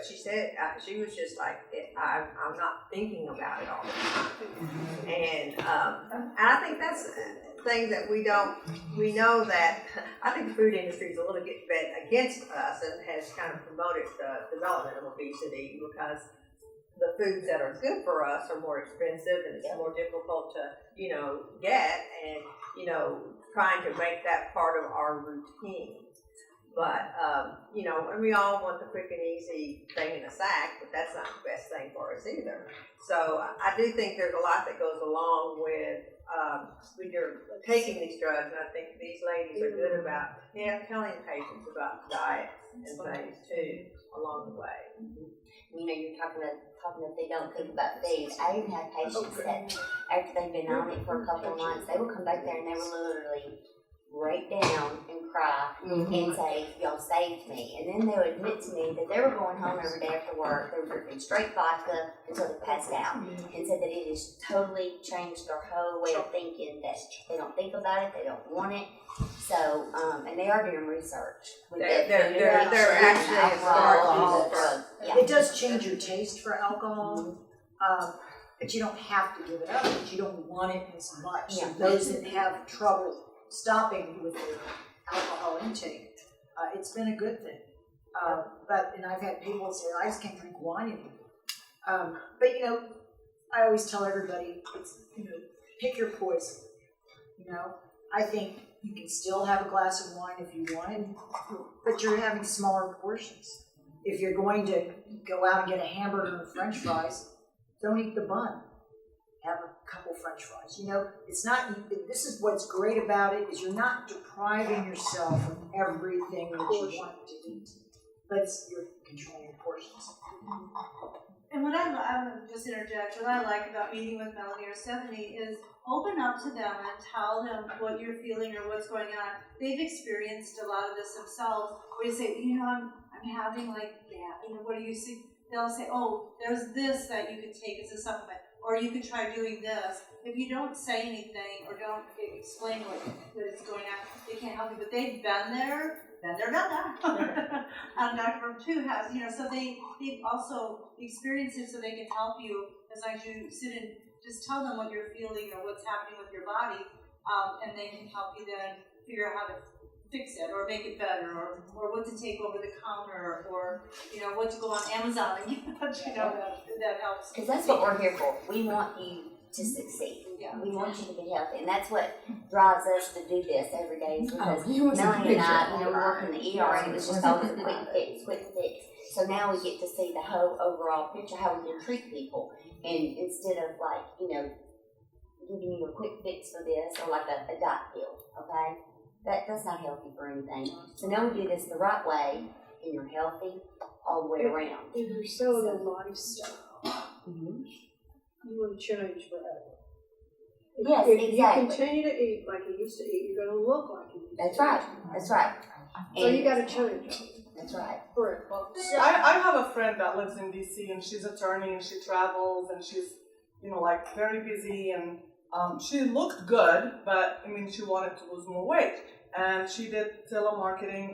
she said she was just like, I'm not thinking about it all the time, and I think that's things that we know that I think the food industry is a little bit against us and has kind of promoted the development of obesity because the foods that are good for us are more expensive and it's more difficult to get, and trying to make that part of our routine. But, you know, and we all want the quick and easy thing in a sack, but that's not the best thing for us either. So I do think there's a lot that goes along with when you're taking these drugs, and I think these ladies are good about telling patients about diets and things too along the way. You know, you're talking if they don't think about food. I even had patients that after they've been on it for a couple of months, they would come back there and they would literally break down and cry and say, y'all saved me. And then they would admit to me that they were going home every day after work, they were drinking straight vodka until they passed out, and said that it has totally changed their whole way of thinking, that they don't think about it, they don't want it. So, and they are doing research. They're actually alcohol, drugs. Yeah. It does change your taste for alcohol, but you don't have to give it up, but you don't want it as much. Yeah. So those that have trouble stopping with their alcohol intake, it's been a good thing. And I've had people say, I just can't drink wine anymore. But you know, I always tell everybody, it's, you know, pick your poison. You know, I think you can still have a glass of wine if you want it, but you're having smaller portions. If you're going to go out and get a hamburger and french fries, don't eat the bun. Have a couple french fries. You know, it's not, this is what's great about it, is you're not depriving yourself of everything that you want to eat, but you're controlling your portions. And what I'm gonna just interject, what I like about meeting with Melanie or Stephanie is open up to them and tell them what you're feeling or what's going on. They've experienced a lot of this themselves, where you say, you know, I'm having like that, you know, what do you see? They'll say, oh, there's this that you could take as a supplement, or you could try doing this. If you don't say anything or don't explain what is going on, they can't help you, but they've been there, done that. And Dr. too has, you know, so they've also experienced it, so they can help you as long as you sit and just tell them what you're feeling or what's happening with your body, and they can help you then figure out how to fix it or make it better, or what to take over the counter, or you know what to go on Amazon and get. You know, that helps. Because that's what we're here for. We want you to succeed. Yeah. We want you to be healthy, and that's what drives us to do this every day. Is because Melanie and I, you know, we work in the ER, and it was just always a quick fix. So now we get to see the whole overall picture, how we can treat people, and instead of like, you know, giving you a quick fix for this or like a diet pill, okay? That's not healthy for anything. So now we do this the right way, and you're healthy all the way around. If you're still in a lifestyle, you want to change forever. Yes, If exactly. you continue to eat like you used to eat, you're going to look like you used to. That's right. That's right. So you got to change. That's right. Correct. I have a friend that lives in DC, and she's an attorney, and she travels, and she's, you know, like very busy, and she looked good, but I mean, she wanted to lose more weight, and she did telemarketing,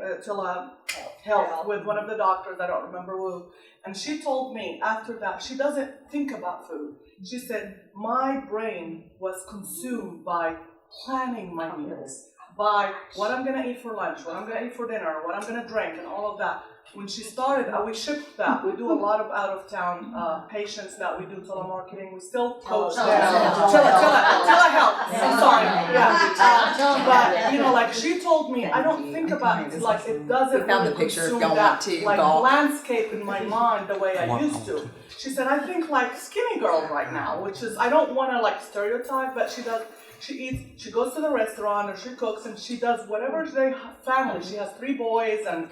health with one of the doctors, I don't remember who, and she told me after that she doesn't think about food. She said, my brain was consumed by planning my meals, by what I'm gonna eat for lunch, what I'm gonna eat for dinner, what I'm gonna drink, and all of that. When she started, we shipped that. We do a lot of out-of-town patients that we do telemarketing. We still coach them. Telehealth. I'm sorry. Yeah. But you know, like she told me, I don't think about it. Like it doesn't really consume that like landscape in my mind the way I used to. She said, I think like skinny girl right now, which is, I don't want to like stereotype, but she does. She eats. She goes to the restaurant or she cooks and she does whatever they family. She has 3 boys and.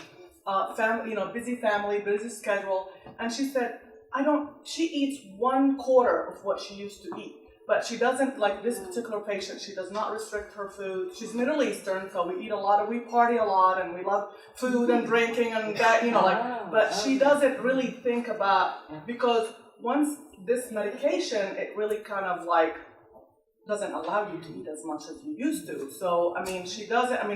Family, you know, busy family, busy schedule, and she said, she eats 1/4 of what she used to eat, but she doesn't, like this particular patient, she does not restrict her food. She's Middle Eastern, so we eat a lot, we party a lot, and we love food and drinking and that, you know, like, but she doesn't really think about, because once this medication, it really kind of like, doesn't allow you to eat as much as you used to. So, I mean,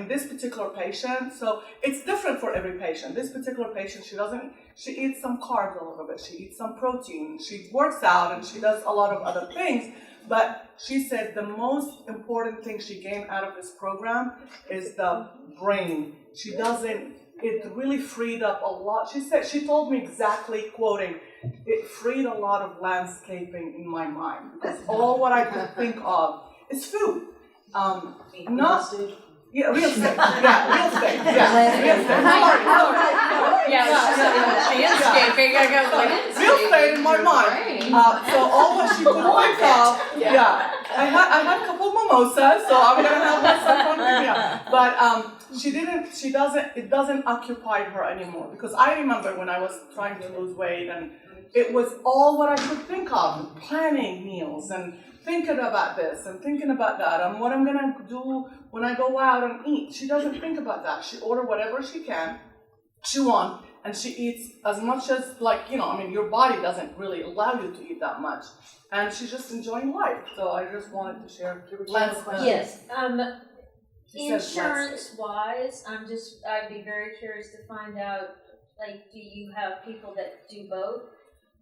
this particular patient, so it's different for every patient. This particular patient, she eats some carbs a little bit, she eats some protein, she works out, and she does a lot of other things. But she said the most important thing she gained out of this program is the brain. It really freed up a lot. She told me exactly, quoting, it freed a lot of landscaping in my mind. Because all what I could think of is food. Yeah, real estate. Yeah, real estate. Yeah, real estate. Landscaping, I go landscaping. Real estate in my mind. So all what she could think of. Yeah. I had a couple of mimosas, so I'm gonna have myself on video. But it doesn't occupy her anymore, because I remember when I was trying to lose weight, and it was all what I could think of, planning meals and thinking about this and thinking about that and what I'm gonna do when I go out and eat. She doesn't think about that. She order whatever she wants, and she eats as much as, your body doesn't really allow you to eat that much. And she's just enjoying life. So I just wanted to share. Yes, She said insurance wise, I'd be very curious to find out, do you have people that do both?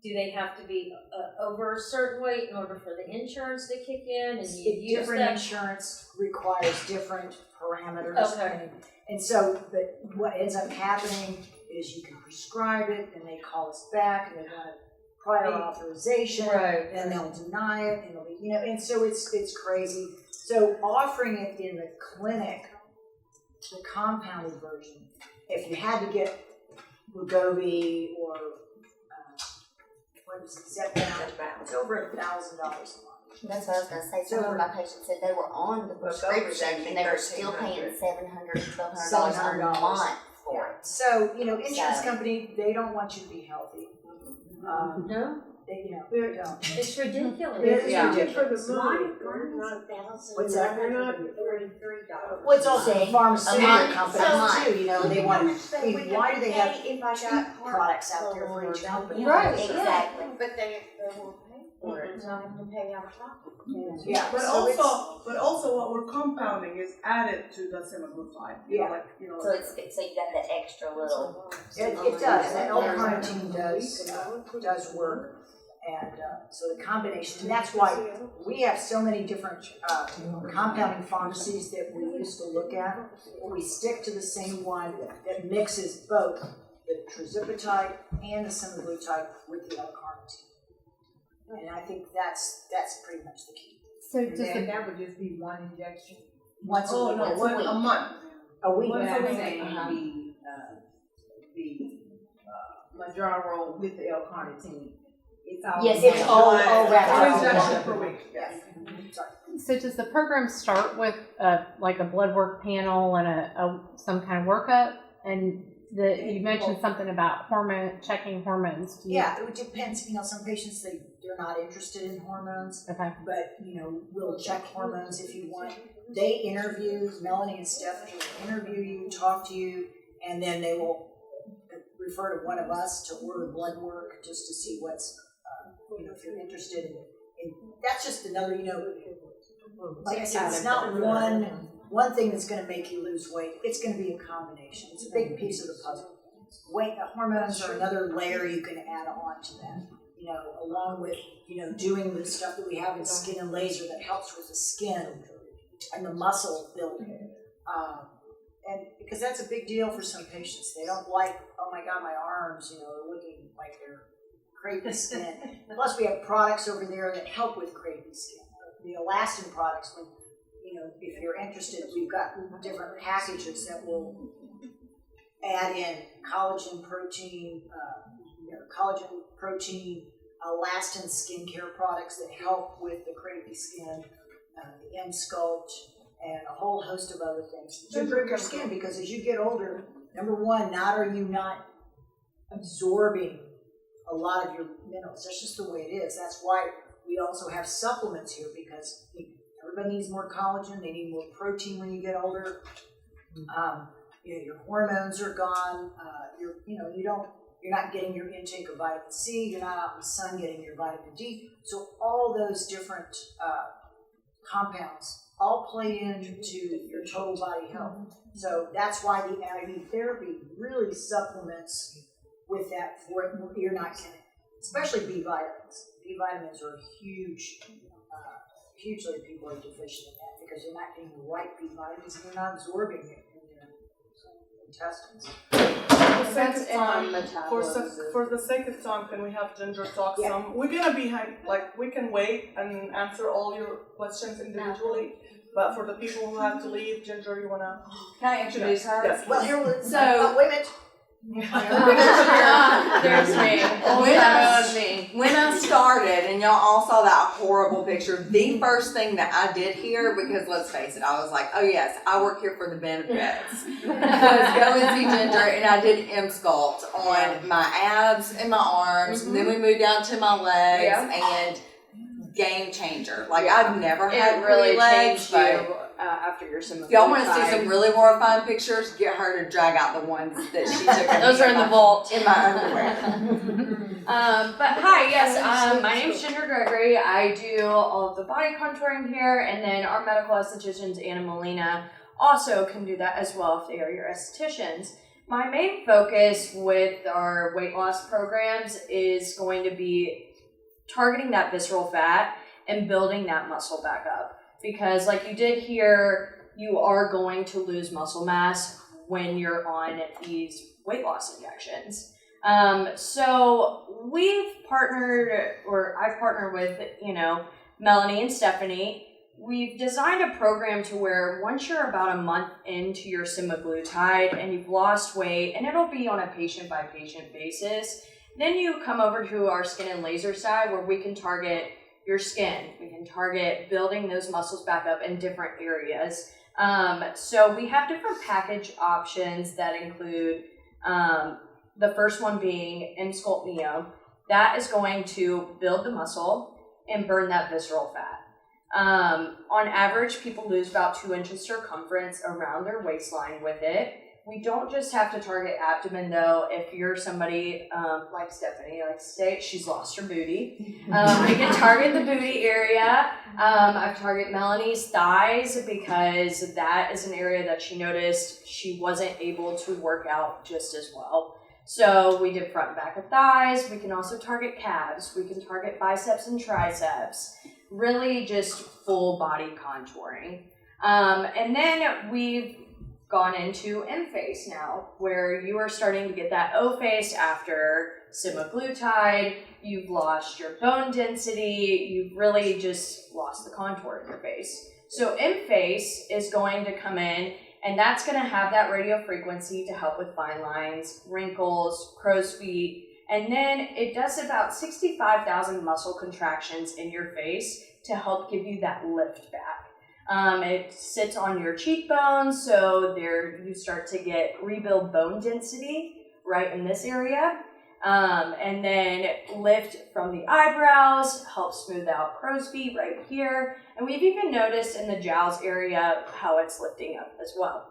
Do they have to be over a certain weight in order for the insurance to kick in? And you use Different that? insurance requires different parameters. Okay. And so, but what ends up happening is you can prescribe it, and they call us back, and they want a prior authorization, Right. and they'll deny it, and it'll be, and so it's crazy. So offering it in the clinic, the compounded version, if you had to get Wegovy or what is it, Zepbound, it's over $1,000 a month. That's what I was gonna say. Some of my patients said they were on the prescription and they were still paying $700, $1,200 a month for it. So, insurance company, they don't want you to be healthy. No, They don't. it's ridiculous. It is ridiculous. What's that? Well, it's also the pharmaceutical companies too, they want to, why do they have cheap products out there for each company? Right, exactly. But they won't pay for it, so I'm gonna pay out of pocket. Yeah. But so also what we're compounding is added to the semaglutide. Yeah. So you got that extra little. it does, that L-carnitine does work. And so the combination, and that's why we have so many different compounding pharmacies that we used to look at. We stick to the same one that mixes both the trizipatide and the semaglutide with the L-carnitine. And I think that's pretty much the key. So That would just be one injection. Once a week. A month. A week. What a I'm week. saying, the Mounjaro with the L-carnitine, it's all. Yes, It's all wrapped One up. injection per week. Yes. So does the program start with a blood work panel and some kind of workup? And you mentioned something about checking hormones. Yeah, it depends. Some patients they're not interested in hormones. Okay. But we'll check hormones if you want. They interview, Melanie and Stephanie will interview you, talk to you, and then they will refer to one of us to order blood work just to see what's if you're interested in that's just another, like I said, it's not one thing that's going to make you lose weight. It's going to be a combination. It's a big piece of the puzzle. Hormones are another layer you can add on to that, along with, doing the stuff that we have in skin and laser that helps with the skin and the muscle building. And because that's a big deal for some patients. They don't like, oh my God, my arms, are looking like they're crepey skin. Plus we have products over there that help with crepey skin. The elastin products, when, if you're interested, we've got different packages that will add in collagen protein, elastin skincare products that help with the crepey skin, the M-Sculpt, and a whole host of other things to improve your skin. Because as you get older, number one, not are you not absorbing a lot of your minerals. That's just the way it is. That's why we also have supplements here, because everybody needs more collagen. They need more protein when you get older. Your hormones are gone. You're not getting your intake of vitamin C. You're not out in the sun getting your vitamin D. So all those different compounds all play into your total body health. So that's why the IV therapy really supplements with that for it. You're not getting, especially B vitamins. B vitamins are hugely people are deficient in that, because you're not getting the right B vitamins and you're not absorbing it in your intestines. For the sake of time, can we have Ginger talk some? We're gonna be we can wait and answer all your questions individually, But for the people who have to leave, Ginger, you wanna? Can I introduce her? Yes. Well, here we So- wait a minute. There's me. When I started, and y'all all saw that horrible picture, the first thing that I did here, because let's face it, I was like, oh yes, I work here for the benefits, was go and see Ginger, and I did M-sculpt on my abs and my arms, and then we moved down to my legs, and game changer. Like, I've never had It really pretty legs, changed but you after your semaglutide. if y'all want to see some really horrifying pictures, get her to drag out the ones that she took. of Those me are in the vault. in my underwear. But hi, yes, my name's Ginger Gregory. I do all of the body contouring here, and then our medical estheticians, Anna Molina, also can do that as well if they are your estheticians. My main focus with our weight loss programs is going to be targeting that visceral fat and building that muscle back up. Because like you did here, you are going to lose muscle mass when you're on these weight loss injections. So we've partnered, or I've partnered with, Melanie and Stephanie. We've designed a program to where once you're about a month into your semaglutide and you've lost weight, and it'll be on a patient-by-patient basis, then you come over to our skin and laser side where we can target your skin. We can target building those muscles back up in different areas. So we have different package options that include the first one being M-Sculpt Neo. That is going to build the muscle and burn that visceral fat. On average, people lose about 2 inches circumference around their waistline with it. We don't just have to target abdomen though. If you're somebody like Stephanie, like say she's lost her booty, we can target the booty area. I've targeted Melanie's thighs because that is an area that she noticed she wasn't able to work out just as well. So we did front and back of thighs. We can also target calves. We can target biceps and triceps. Really just full body contouring. And then we've gone into M-face now, where you are starting to get that O-face after semaglutide. You've lost your bone density. You've really just lost the contour in your face. So M-face is going to come in, and that's going to have that radio frequency to help with fine lines, wrinkles, crow's feet, and then it does about 65,000 muscle contractions in your face to help give you that lift back. It sits on your cheekbones, so there you start to rebuild bone density right in this area. And then lift from the eyebrows, help smooth out crow's feet right here. And we've even noticed in the jowls area how it's lifting up as well.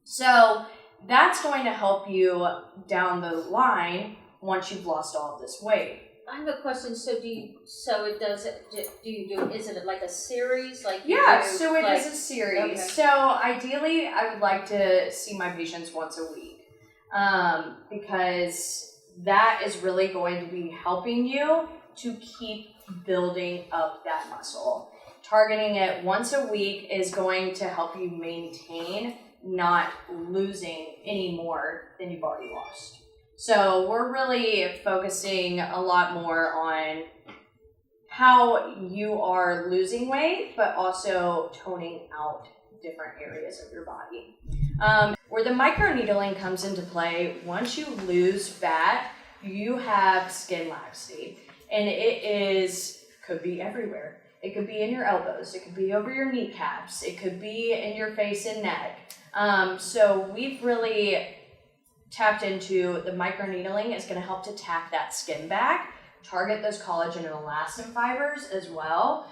So that's going to help you down the line once you've lost all of this weight. I have a question. So is it like a series? Like So it is a series. Okay. So ideally, I would like to see my patients once a week, because that is really going to be helping you to keep building up that muscle. Targeting it once a week is going to help you maintain, not losing any more than you've already lost. So we're really focusing a lot more on how you are losing weight, but also toning out different areas of your body. Where the microneedling comes into play, once you lose fat, you have skin laxity. And could be everywhere. It could be in your elbows, it could be over your kneecaps, it could be in your face and neck. So we've really tapped into the microneedling. Is going to help to tack that skin back, target those collagen and elastin fibers as well.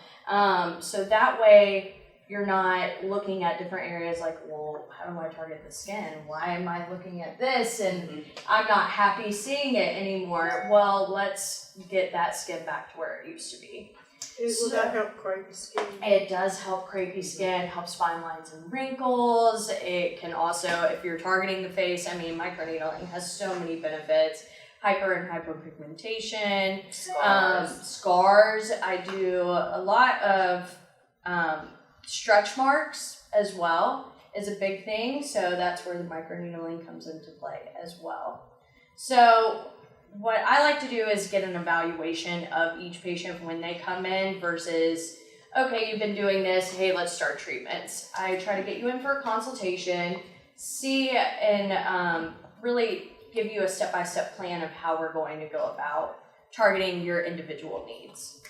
So that way you're not looking at different areas like, well, how do I target the skin? Why am I looking at this and I'm not happy seeing it anymore? Well, let's get that skin back to where it used to be. Will that help crepey skin? It does help crepey skin, helps fine lines and wrinkles. It can also, if you're targeting the face, microneedling has so many benefits. Hyper and hypopigmentation, scars. I do a lot of stretch marks as well is a big thing. So that's where the microneedling comes into play as well. So what I like to do is get an evaluation of each patient when they come in versus okay, you've been doing this, hey, let's start treatments. I try to get you in for a consultation, see and really give you a step-by-step plan of how we're going to go about targeting your individual needs.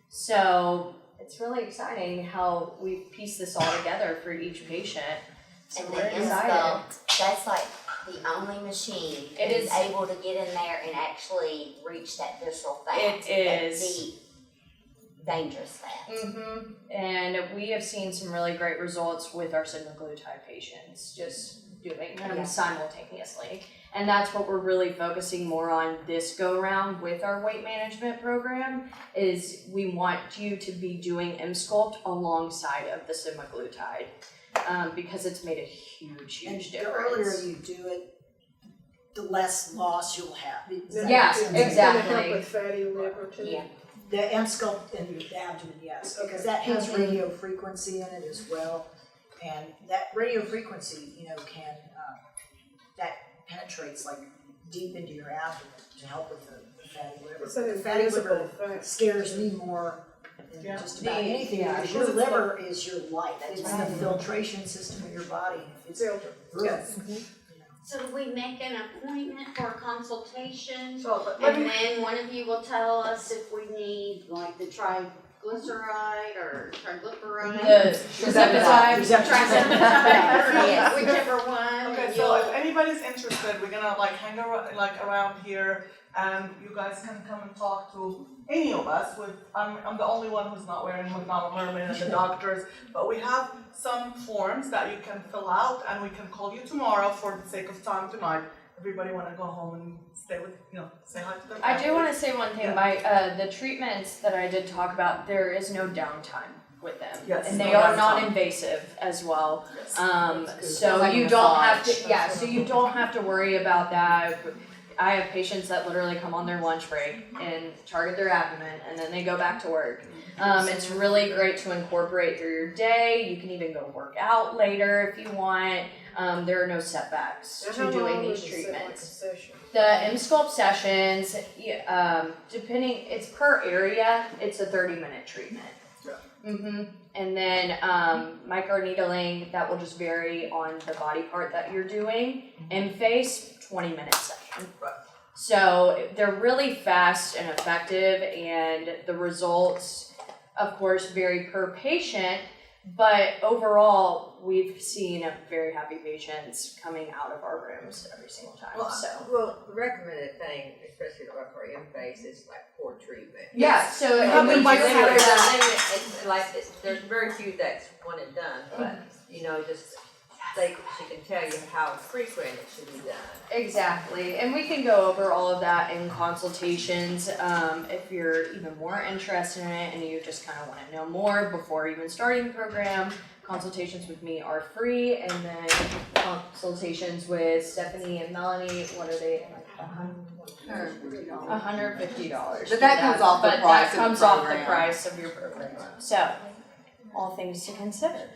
So it's really exciting how we've pieced this all together for each patient. So And we're the excited. M-Sculpt, that's like the only machine It that is is- able to get in there and actually reach that visceral fat. It is. That deep, dangerous fat. And we have seen some really great results with our semaglutide patients, just doing them Yeah. simultaneously. And that's what we're really focusing more on this go round with our weight management program, is we want you to be doing M-Sculpt alongside of the semaglutide, because it's made a huge And difference. the earlier you do it, the less loss you'll have. Yeah, It's exactly. gonna help with fatty liver too. Yeah. The M-Sculpt in the abdomen, yes, because that has radio frequency in it as well. And that radio frequency, can, that penetrates like deep into your abdomen to help with the fatty liver. It's an The fatty liver invisible fat. scares me more than Yeah. just about anything, because your liver is your life. It's the filtration system of your body. If it's Filter. ruined, So do we make an appointment for a consultation? So let And me, then one of you will tell us if we need like the triglyceride or triglyceride. The tirzepatide. Triglyceride, whichever one. okay, and so if you'll- anybody's interested, we're gonna hang around here, and you guys can come and talk to any of us. I'm the only one who's not wearing McDonald Mermaid and the doctors, but we have some forms that you can fill out, and we can call you tomorrow for the sake of time tonight. Everybody want to go home and stay with, say hi to their I families. do want to say one thing. Yeah. By the treatments that I did talk about, there is no downtime with them, Yes, and no they are downtime. non-invasive as well. Yes. So Like you a don't have massage. to. Yeah, so you don't have to worry about that. I have patients that literally come on their lunch break and target their abdomen, and then they go back to work. It's really great to incorporate through your day. You can even go work out later if you want. There are no setbacks Now, to how doing long these would you set, like, a treatments. session? The M-Sculpt sessions, depending, it's per area, it's a 30-minute treatment. Yeah. And then microneedling, that will just vary on the body part that you're doing. M-Face, 20-minute session. Right. So they're really fast and effective, and the results, of course, vary per patient. But overall, we've seen very happy patients coming out of our rooms every single time. Well, the recommended thing, especially for M-Face, is like poor treatment. Yeah, so How and we many do bites have are that. It's like, there's very few that's want it done, but, just, she can tell you how frequent it should be done. Exactly, and we can go over all of that in consultations if you're even more interested in it and you just kind of want to know more before even starting the program. Consultations with me are free, and then consultations with Stephanie and Melanie, what are they, like $150. But that comes off the But price that of the comes off the program. price of your program. So, all things to consider.